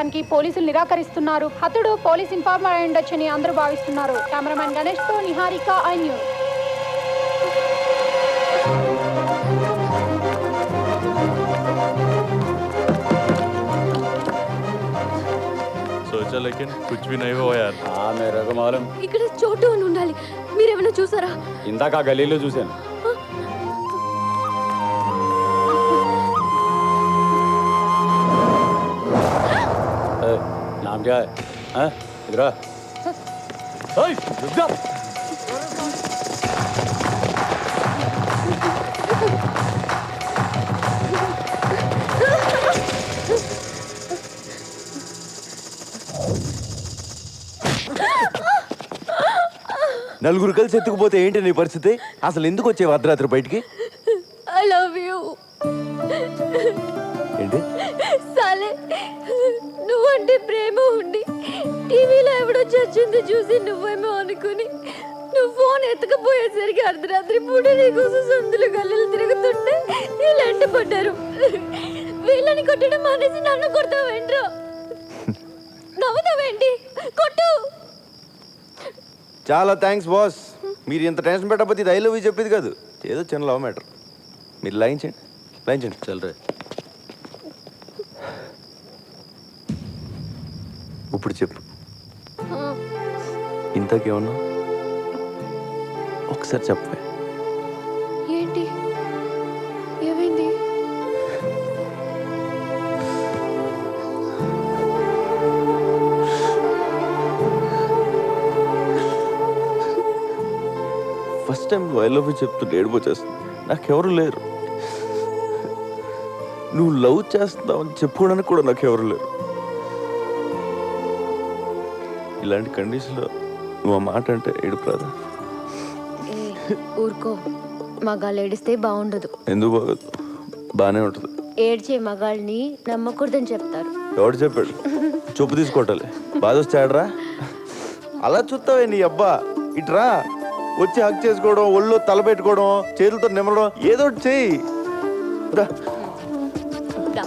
చేయడానికి పోలీసులు నిరాకరిస్తున్నారు. హతుడు police informer అయి ఉండొచ్చని అందరూ భావిస్తున్నారు. కెమెరామెన్ గణేష్ తో నిహారిక, ఐ న్యూస్. सोचा लेकिन कुछ भी नहीं हुआ यार. हाँ मेरे को मालूम. ఇక్కడ చోటు అని ఉండాలి. మీరేమైనా చూసారా? ఇందాక ఆ గలీలో చూశాను. नाम क्या है? हाँ? इधर आ. ओए, रुक जा. నలుగురు కలిసి ఎత్తుకుపోతే ఏంటి నీ పరిస్థితి? అసలు ఎందుకు వచ్చేవి అర్ధరాత్రి బయటికి? I love you. ఏంటి? సాలే, నువ్వంటే ప్రేమ ఉండి టీవీలో ఎవడో చచ్చింది చూసి నువ్వేమో అనుకుని నువ్వు ఫోన్ ఎత్తుకపోయేసరికి అర్ధరాత్రి పూట నీకోసం సందులు గల్లలు తిరుగుతుంటే వీళ్ళంట పడ్డారు. వీళ్ళని కొట్టడం మానేసి నన్ను కొడతావేంట్రా? నవ్వుతావేంటి? కొట్టు. చాలా థ్యాంక్స్ బాస్. మీరు ఇంత టెన్షన్ పెట్టకపోతే ఇది ఐ లవ్ యూ చెప్పేది కాదు. ఏదో చిన్న లవ్ మ్యాటర్. మీరు లైన్ చేయండి చల్లరే. ఇప్పుడు చెప్పు, ఇంతకేమన్నా ఒకసారి చెప్పే. ఏంటి ఏమైంది? First time I love you చెప్తుంటే ఏడిపోచేస్తుంది. నాకెవరు లేరు. నువ్వు లవ్ చేస్తావని చెప్పుకోవడానికి కూడా నాకెవరు లేరు. ఇలాంటి కండిషన్లో నువ్వు ఆ మాట అంటే ఏడుపు రాదా? ఊరుకో, మగాళ్ళు ఏడిస్తే బాగుండదు. ఎందుకు బాగోదు? బాగానే ఉంటుంది. ఏడ్చే మగాళ్ళని నమ్మకూడదని చెప్తారు. ఎవడు చెప్పాడు? చూపు తీసుకోవటాలి. బాధ వస్తే ఆడరా? అలా చూస్తావే నీ అబ్బా. ఇట్రా వచ్చి హక్ చేసుకోవడం, ఒళ్ళు తల పెట్టుకోవడం, చేతులతో నిమ్మడం, ఏదో ఒకటి చెయ్యి. దా. దా.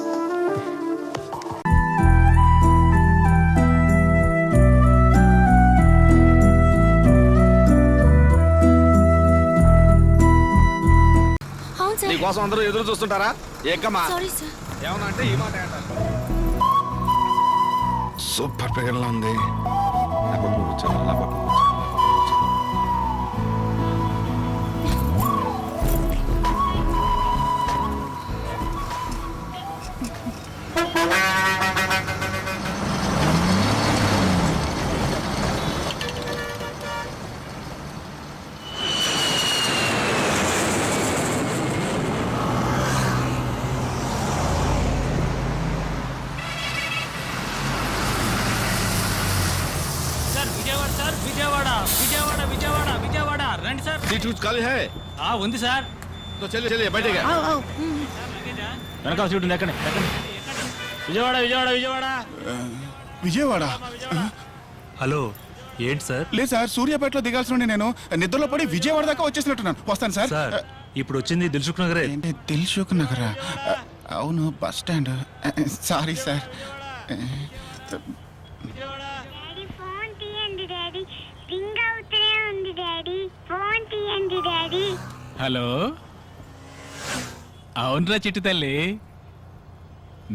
నీకోసం అందరూ ఎదురు చూస్తుంటారా? ఏకమా సారీ సార్. ఏమన్నా అంటే ఈ మాట సూపర్ పిగర్లా ఉంది. రండి సార్. సీట్ ఖాళీ హై? ఉంది సార్. तो चलिए चलिए बैठेगा. వెనకాల సీట్ ఉంది. ఎక్కండి. విజయవాడ. విజయవాడ? హలో, ఏంటి సార్? లేదు సార్, సూర్యాపేటలో దిగాల్సిన నేను నిద్రలో పడి విజయవాడ దాకా వచ్చేసినట్టున్నాను. వస్తాను సార్. సార్, ఇప్పుడు వచ్చింది దిల్సుఖ్ నగరే. ఏంటి దిల్సుఖ్ నగరా? అవును, bus stand. Sorry sir. Hello, అవునరా చిట్టు తల్లి,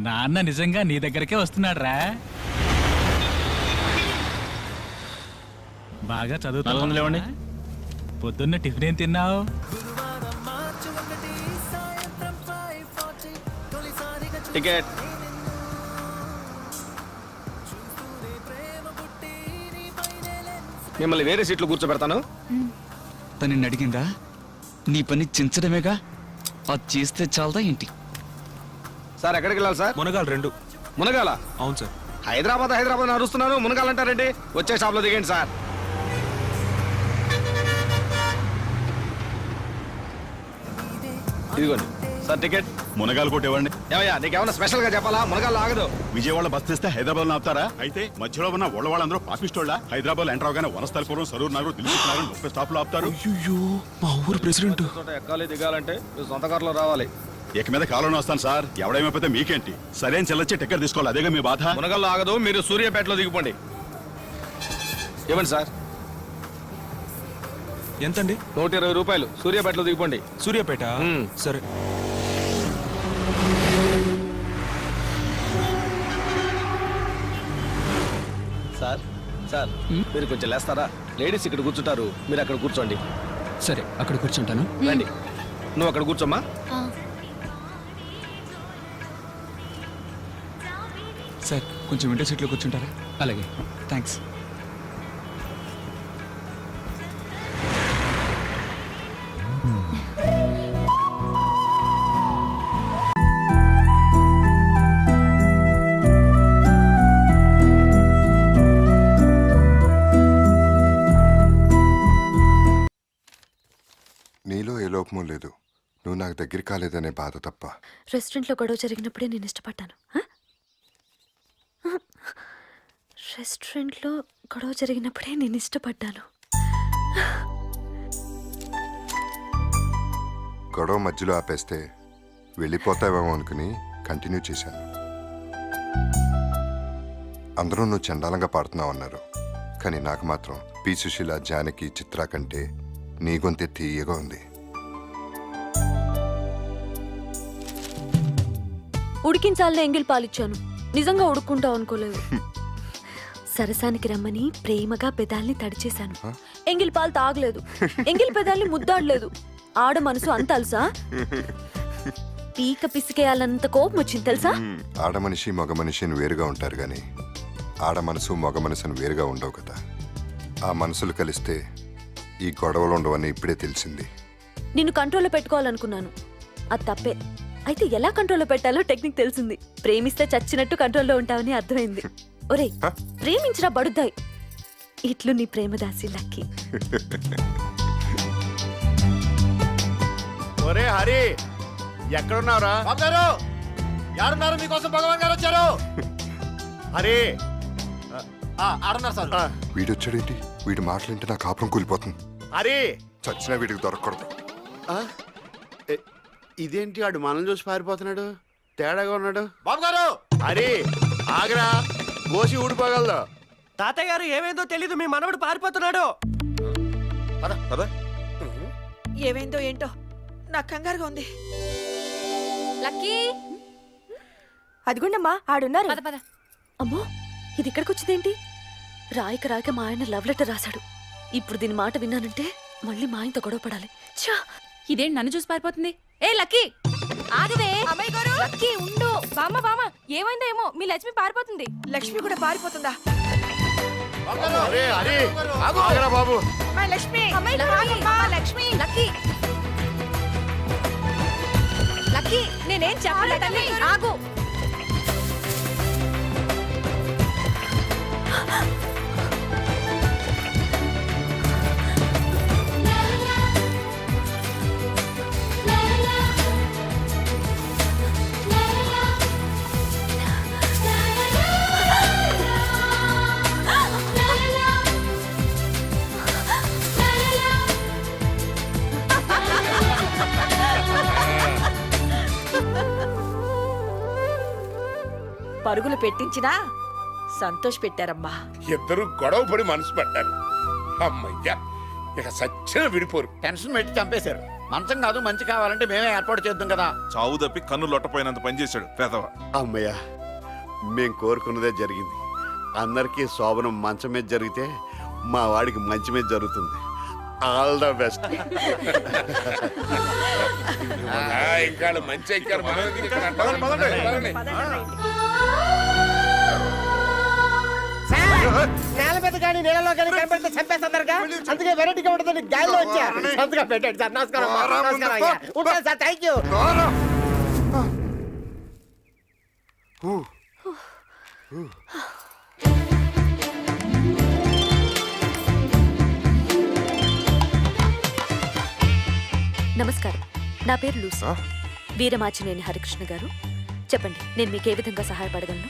నాన్న నిజంగా నీ దగ్గరకే వస్తున్నాడు రా. బాగా చదువుతావులేవండి. పొద్దున్న టిఫిన్ ఏం తిన్నావు? టికెట్. మిమ్మల్ని వేరే సీట్లు కూర్చోబెడతాను. తను నిన్ను అడిగిందా? నీ పని చించడమేగా, అది చేస్తే చాలదా ఏంటి? సార్ ఎక్కడికి వెళ్ళాలి సార్? మునగాలు 2. మునగాల? అవును సార్. హైదరాబాద్ అరుస్తున్నాను, మునగాలంటారండి. వచ్చే షాప్ లో దిగండి సార్. ఇదిగోండి సార్ టికెట్. మునగాలు కొట్టేవాడిని. ఏమయ్యా, నీకేమన్నా స్పెషల్ గా చెప్పాలా? మునగాలు ఆగదు. విజయవాడ బస్ తెస్తే హైదరాబాద్ లో ఆపుతారా? అయితే మధ్యలో ఉన్న వాళ్ళందరూ పాపిస్తోళ్ళ. హైదరాబాద్ ఎంటర్ అవగానే వనస్థలపురం, సరూర్ నగర్, దిల్సుఖ్ 30 స్టాప్ లో ఆపుతారు. అయ్యో, మా ఊరు ప్రెసిడెంట్. ఎక్కాలి దిగాలంటే సొంత కారులో రావాలి. ఇక మీద కాలంలో వస్తాను సార్. ఎవడేమైపోతే మీకేంటి? సరైన చెల్లొచ్చే టిక్కెట్ తీసుకోవాలి, అదేగా మీ బాధ. మునగల్లో ఆగదు, మీరు సూర్యాపేటలో దిగిపోండి. ఇవ్వండి సార్. ఎంతండి? 120 రూపాయలు. సూర్యాపేటలో దిగిపోండి. సూర్యాపేట. సరే. సార్ సార్ మీరు కొంచెం లేస్తారా? లేడీస్ ఇక్కడ కూర్చుంటారు, మీరు అక్కడ కూర్చోండి. సరే అక్కడ కూర్చుంటాను. రండి, నువ్వు అక్కడ కూర్చోమ్మా. సార్ కొంచెం విండో సీట్లో కూర్చుంటారా? అలాగే. థ్యాంక్స్. నీలో ఏ లోపమూ లేదు. నువ్వు నాకు దగ్గర కాలేదనే బాధ తప్ప. రెస్టారెంట్లో గొడవ జరిగినప్పుడే నేను ఇష్టపడ్డాను. రెస్టారెంట్లో గొడవ జరిగినప్పుడే నేను ఇష్టపడ్డాను. గొడవ మధ్యలో ఆపేస్తే వెళ్ళిపోతావేమో అనుకుని కంటిన్యూ చేశాను. అందరూ నువ్వు చండాలంగా పాడుతున్నావు అన్నారు, కానీ నాకు మాత్రం పి సుశీల, జానకి, చిత్ర కంటే నీ గొంతే తీయగా ఉంది. ఉడికించాలనే ఎంగిల్ పాలిచ్చాను, నిజంగా ఉడుక్కుంటావు అనుకోలేదు. సరసానికి రమ్మని ప్రేమగా పెదాల్ని తడిచేశాను. ఎంగిల్ పాలు తాగలేదు, ఎంగిల్ పెదాల్ని ముద్దాడలేదు. ఆడ మనసు అంత అలుసా? పీక పిసికేయాలంత కోపం వచ్చింది తెలుసా? ఆడ మనిషి మగ మనిషిని వేరుగా ఉంటారు కానీ ఆడ మనసు మగ మనసుని వేరుగా ఉండవు కదా. ఆ మనసులు కలిస్తే ఈ గొడవలు ఉండవని ఇప్పుడే తెలిసింది. నిన్ను కంట్రోల్లో పెట్టుకోవాలనుకున్నాను, అది తప్పే. అయితే ఎలా కంట్రోల్లో పెట్టాలో టెక్నిక్ తెలిసింది. ప్రేమిస్తే చచ్చినట్టు కంట్రోల్లో ఉంటావని అర్థమైంది. ఒరేయ్, ప్రేమించరా బడుద్దాయి. ఇట్లు నీ ప్రేమదాసి లక్కీ. ఒరే హరి, ఎక్కడున్నారా? యారున్నారు? మీకోసం భగవాన్ గారు వచ్చారు. హరి ఆడున్నారు సార్. వీడొచ్చాడేంటి? వీడి మాటలంటే నా కాపురం కూలిపోతుంది. హరి, చచ్చినా వీడికి దొరకకూడదు. ఇదేంటి ఆడు మనం చూసి పారిపోతున్నాడు? తేడాగా ఉన్నాడు. బాబు గారు, హరి ఆగరా, కోసి ఊడిపోగలదు. తాతయ్య గారు ఏమైందో తెలీదు, మీ మనవడు పారిపోతున్నాడు. ఏమైందో ఏంటో నాకు కంగారుగా ఉంది. లక్కీ, అదిగోండమ్మా ఆడున్నారు. అమ్మో, ఇది ఇక్కడికి వచ్చిందేంటి? రాయక రాయక మా ఆయన లవ్ లెటర్ రాశాడు. ఇప్పుడు దీని మాట విన్నానంటే మళ్ళీ మా ఆయనతో గొడవ పడాలి. ఛా, ఇదేంటి నన్ను చూసి పారిపోతుంది? ఏ లక్కీ ఆగవే. అమ్మాయి గారు, లక్కీ ఉండు. బామ్మ బామ్మ, ఏమైందో ఏమో, మీ లక్ష్మి పారిపోతుంది. లక్ష్మి కూడా పారిపోతుందా? హరి హరి ఆగరా బాబు. మా లక్ష్మి, లక్ష్మి, లక్కీ లక్కీ, నేనేం చెప్పలేదండి. ఆగు. పరుగులు పెట్టించినా సంతోష్ పెట్టారమ్మా. ఇద్దరు గొడవ పడి మనసు పడ్డారు. అమ్మయ్యా, ఇక సచ్చిన విడిపోరు. టెన్షన్ పెట్టి చంపేశారు. మంచం కాదు, మంచి కావాలంటే మేమే ఏర్పాటు చేద్దాం కదా. చావు తప్పి కన్ను లొట్టపోయినంత పని చేశాడు పేదవ. అమ్మయ్య, మేం కోరుకున్నదే జరిగింది. అందరికీ శోభనం మంచం మీద జరిగితే మా వాడికి మంచి మీద జరుగుతుంది. All the best. ఇంకా మంచి ఎక్కారు. నేల మీద కానీ నీళ్ళలో కానీ కనపడితే చంపేస్తారుగా, అందుకే వెరైటీగా ఉంటుంది. గాలిలో వచ్చా సంతగా పెట్టండి సార్. నమస్కారం. ఉంటాను సార్, థ్యాంక్ యూ. నమస్కారం, నా పేరు లూసీ. వీరమాచినేని హరికృష్ణ గారు, చెప్పండి నేను మీకు ఏ విధంగా సహాయపడగలను?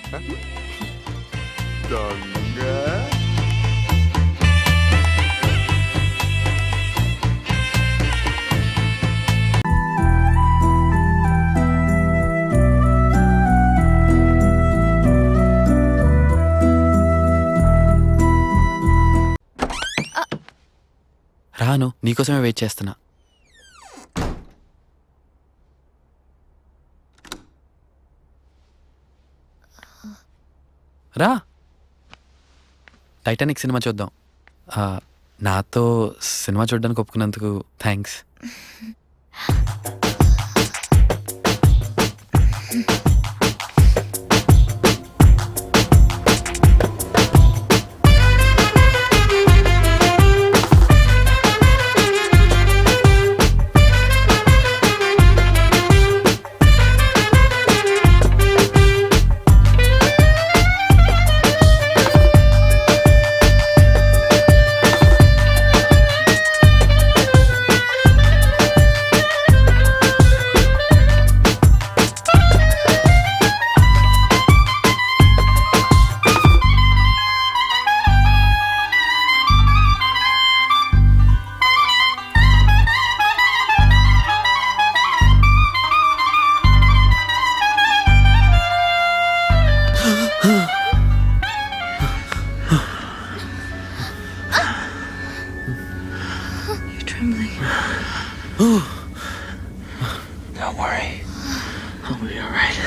రాను, నీకోసమే వెయిట్ చేస్తున్నా. రా, టైటానిక్ సినిమా చూద్దాం. నాతో సినిమా చూడడానికి ఒప్పుకున్నందుకు thanks. Don't worry. I'll be all right.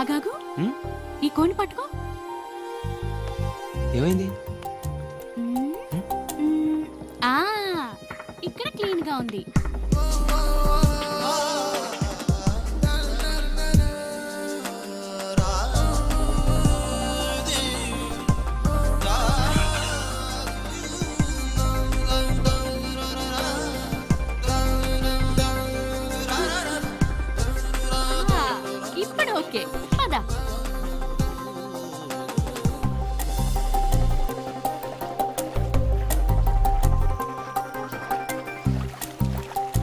ఆగాగు, ఈ కోని పట్టుకో. ఏమైంది? ఇక్కడ క్లీన్ గా ఉంది. ఇప్పుడు ఓకే, పద.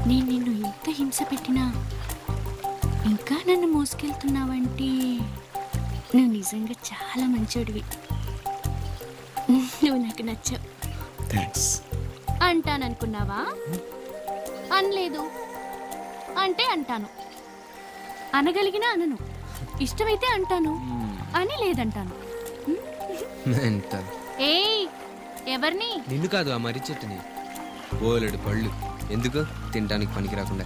నేను నిన్ను ఇంత హింస పెట్టినా ఇంకా నన్ను మోసుకెళ్తున్నావంటే నువ్వు నిజంగా చాలా మంచోడివి. నువ్వు నాకు నచ్చావు. థ్యాంక్స్. అంటాననుకున్నావా? అనలేదు. అంటే అంటాను. అనగలిగినా అనను. ఇష్టమైతే అంటాను, అని లేదంటాను. ఏయ్, ఎవరిని? నిన్ను కాదు, ఆ మర్రి చెట్టుని. బోలెడు పళ్ళు ఎందుకు తినడానికి పనికి రాకుండా.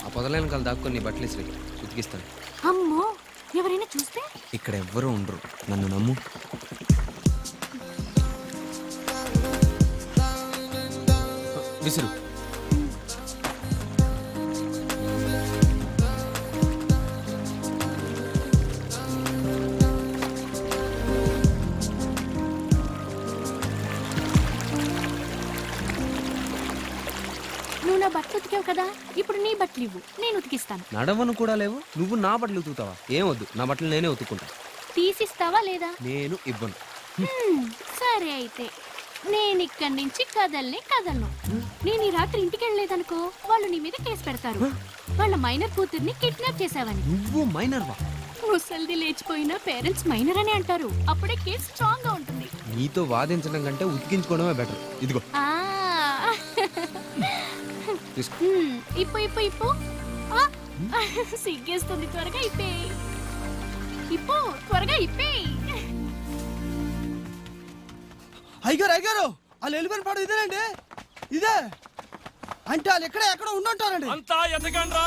ఆ పొదలైన కాలు దాక్కొని నీ బట్టలు ఇసిరి ఉతికిస్తాను. అమ్మో, ఎవరైనా చూస్తే? ఇక్కడ ఎవ్వరూ ఉండరు, నన్ను నమ్ము. విసురు. నువ్వు నా బట్టలు ఉతికావు కదా, ఇప్పుడు నీ బట్టలు ఇవ్వు, నేను ఉతికిస్తాను. నడవను కూడా లేవు, నువ్వు నా బట్టలు ఉతుకుతావా? ఏం వద్దు, నా బట్టలు నేనే ఉతుక్కుంటా. తీసిస్తావా లేదా? నేను ఇవ్వను. సరే అయితే, నేను ఇక్కడి నుంచి కదలను. నేను ఈ రాత్రి ఇంటికి వెళ్ళలేదనుకో, వాళ్ళు నీ మీద కేసు పెడతారు. వాళ్ళ మైనర్ కూతుర్ని కిడ్నాప్ చేసావని. నువ్వు మైనర్ వా? ముసల్ది లేచిపోయినా పేరెంట్స్ మైనర్ అని అంటారు. అప్పుడే కేసు స్ట్రాంగ్ గా ఉంటుంది. నీతో వాదించడం కంటే ఉతికించుకోవడమే బెటర్. ఇదిగో ఇప్పు. సిగ్గేస్తుంది, త్వరగా ఇప్పేయి. త్వరగా ఇప్పేయి. అయ్యారు వాళ్ళు వెళ్ళిపోయిన పాడు ఇదేనండి? ఇదే అంటే వాళ్ళు ఎక్కడో ఉండుంటారండి. అంతా ఎతకండ్రా.